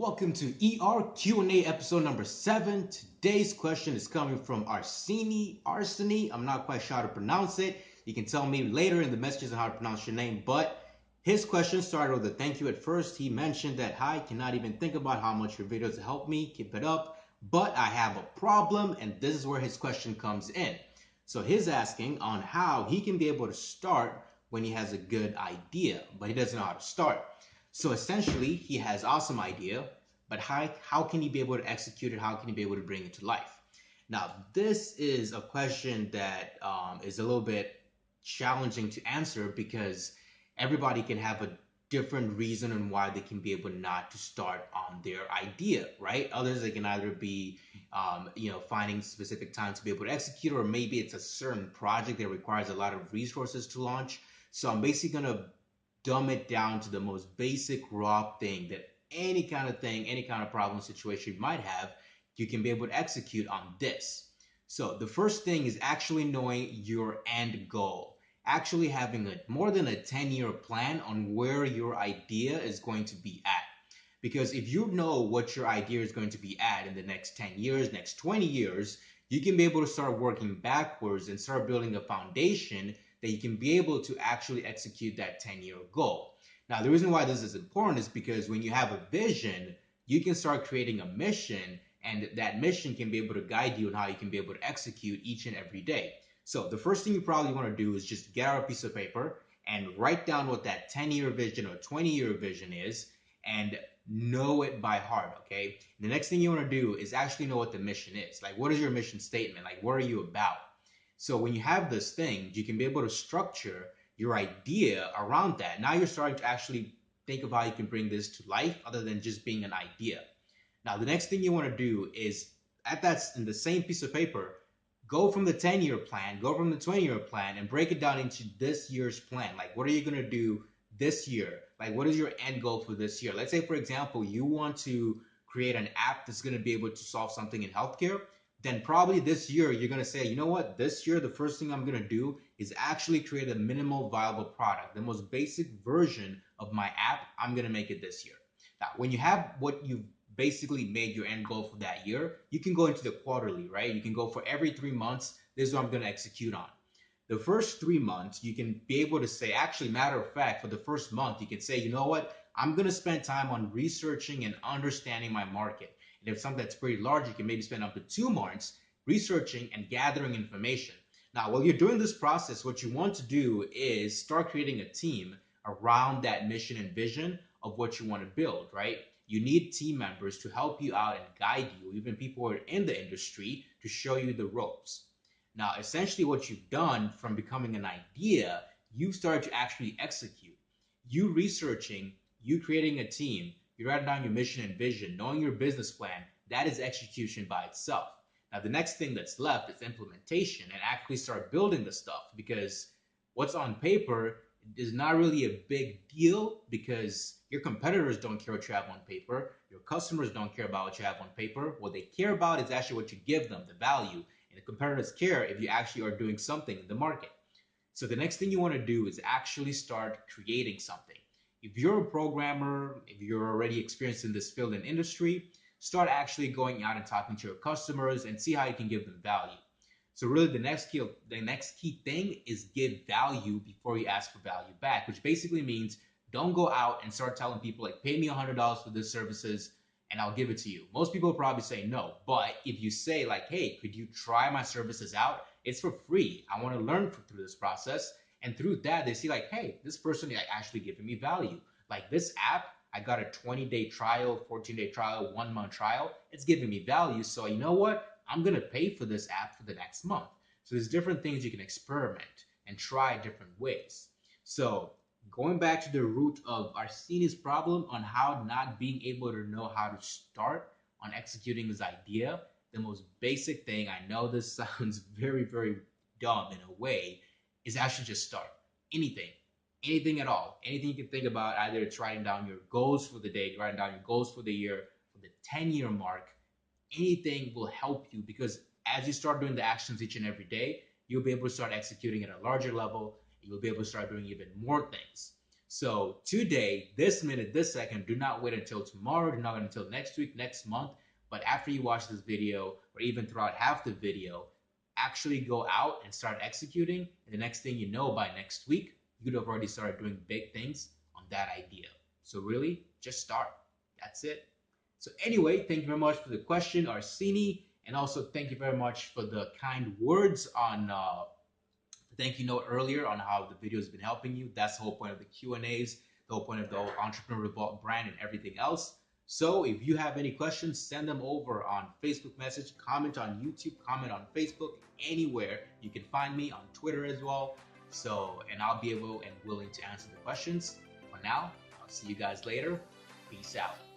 Welcome to ER Q&A episode number 7. Today's question is coming from Arsène. I'm not quite sure how to pronounce it. You can tell me later in the messages on how to pronounce your name, but his question started with a thank you at first. He mentioned that, hi, cannot even think about how much your videos help me. Keep it up. But I have a problem, and this is where his question comes in. So he's asking on how he can be able to start when he has a good idea, but he doesn't know how to start. So essentially, he has awesome idea, but how can he be able to execute it? How can he be able to bring it to life? Now, this is a question that is a little bit challenging to answer because everybody can have a different reason on why they can be able not to start on their idea, right? Others, they can either be, finding specific time to be able to execute, or maybe it's a certain project that requires a lot of resources to launch. So I'm basically going to dumb it down to the most basic raw thing that any kind of problem situation you might have, you can be able to execute on this. So the first thing is actually knowing your end goal, actually having more than a 10-year plan on where your idea is going to be at. Because if you know what your idea is going to be at in the next 10 years, next 20 years, you can be able to start working backwards and start building a foundation that you can be able to actually execute that 10-year goal. Now, the reason why this is important is because when you have a vision, you can start creating a mission, and that mission can be able to guide you on how you can be able to execute each and every day. So the first thing you probably want to do is just get out a piece of paper and write down what that 10-year vision or 20-year vision is and know it by heart, okay? The next thing you want to do is actually know what the mission is. Like, what is your mission statement? Like, what are you about? So when you have this thing, you can be able to structure your idea around that. Now you're starting to actually think of how you can bring this to life other than just being an idea. Now, the next thing you want to do is, in the same piece of paper, go from the 10-year plan, go from the 20-year plan, and break it down into this year's plan. Like, what are you going to do this year? Like, what is your end goal for this year? Let's say, for example, you want to create an app that's going to be able to solve something in healthcare. Then probably this year, you're going to say, you know what, this year, the first thing I'm going to do is actually create a minimal viable product. The most basic version of my app, I'm going to make it this year. Now, when you have what you've basically made your end goal for that year, you can go into the quarterly, right? You can go for every 3 months, this is what I'm going to execute on. The first 3 months, you can be able to say, actually, matter of fact, for the first month, you can say, you know what, I'm going to spend time on researching and understanding my market. And if something that's pretty large, you can maybe spend up to 2 months researching and gathering information. Now, while you're doing this process, what you want to do is start creating a team around that mission and vision of what you want to build, right? You need team members to help you out and guide you, even people who are in the industry, to show you the ropes. Now, essentially what you've done from becoming an idea, you start to actually execute. You researching, you creating a team, you write down your mission and vision, knowing your business plan, that is execution by itself. Now, the next thing that's left is implementation and actually start building the stuff, because what's on paper is not really a big deal because your competitors don't care what you have on paper. Your customers don't care about what you have on paper. What they care about is actually what you give them, the value. And the competitors care if you actually are doing something in the market. So the next thing you want to do is actually start creating something. If you're a programmer, if you're already experienced in this field and industry, start actually going out and talking to your customers and see how you can give them value. So really the next key thing is give value before you ask for value back, which basically means don't go out and start telling people like, pay me $100 for this services and I'll give it to you. Most people will probably say no. But if you say like, hey, could you try my services out? It's for free. I want to learn through this process. And through that, they see like, hey, this person is actually giving me value. Like this app, I got a 20-day trial, 14-day trial, 1-month trial. It's giving me value. So you know what? I'm going to pay for this app for the next month. So there's different things you can experiment and try different ways. So going back to the root of Arsène's problem on how not being able to know how to start on executing his idea, the most basic thing, I know this sounds very, very dumb in a way, is actually just start. Anything at all. Anything you can think about, either it's writing down your goals for the day, writing down your goals for the year, for the 10-year mark, anything will help you, because as you start doing the actions each and every day, you'll be able to start executing at a larger level. You'll be able to start doing even more things. So today, this minute, this second, do not wait until tomorrow, do not wait until next week, next month. But after you watch this video, or even throughout half the video, actually go out and start executing. And the next thing you know, by next week, you'd have already started doing big things on that idea. So really, just start. That's it. So anyway, thank you very much for the question, Arsini. And also thank you very much for the kind words on the thank you note earlier on how the video has been helping you. That's the whole point of the Q&As, the whole point of the whole Entrepreneur Revolt brand and everything else. So if you have any questions, send them over on Facebook message, comment on YouTube, comment on Facebook, anywhere. You can find me on Twitter as well. So, and I'll be able and willing to answer the questions. For now, I'll see you guys later. Peace out.